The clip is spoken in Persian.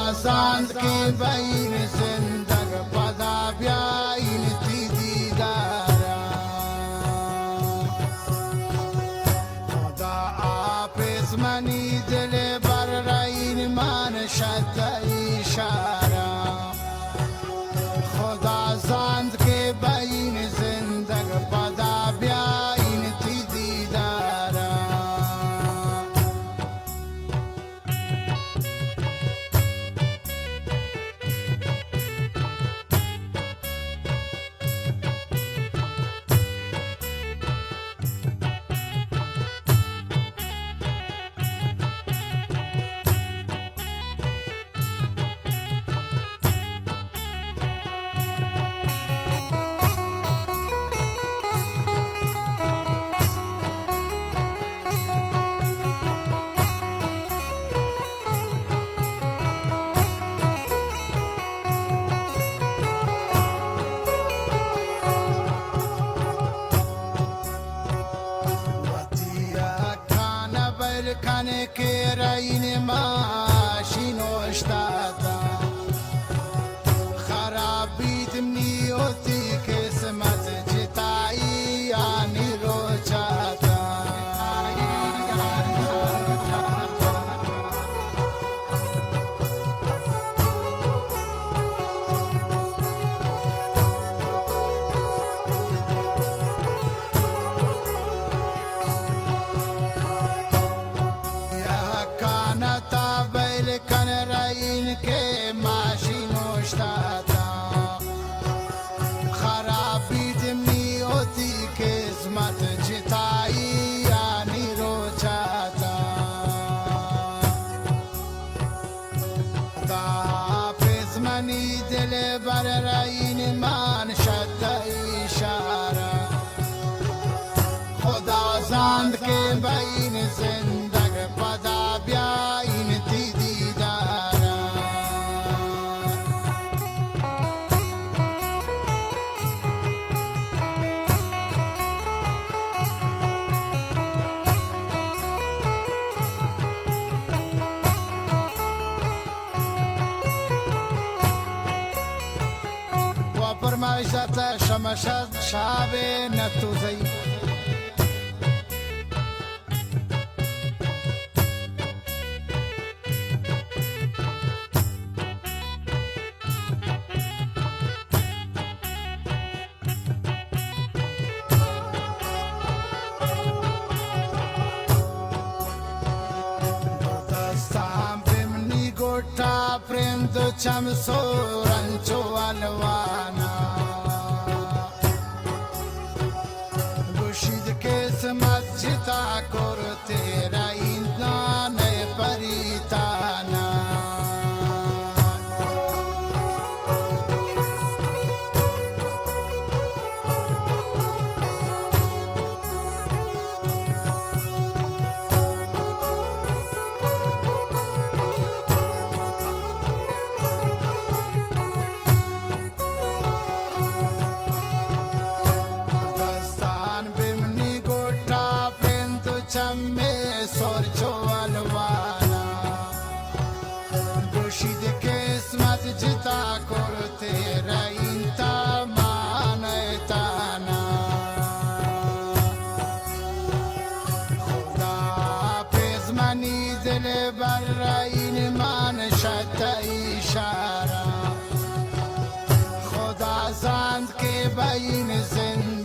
خدازند که بین زندگ پدا بیاین تی دیدارم خدا آپس منی دل بر رین من شد اشارم خدازند که بین زندگ پدا بیاین تی دیدارم کانه که راین ماشین اشتادا خرابیت نیوتی قسمت جتایی آنی رو چادا کن راین که ماشین اشتادا خرابیت نیوتی قسمت جتایی آنی رو چادا دا پیز منی دل بر راین من شد اشاره خدازند که بین زندگ پدا بیاین تی فرمایشات شمشاد شاب نتوزی دستم بمنی گوتا پرندو چم سورانچو الوانا قسمت جتا کرتے رائنا نئے پریتانا چمه سرچو الوانا گوشید قسمت جتا کرتے رائن تا مانیتانا خدا پیز منی دل بر رائن من شد اشاره خدا زند که بین زند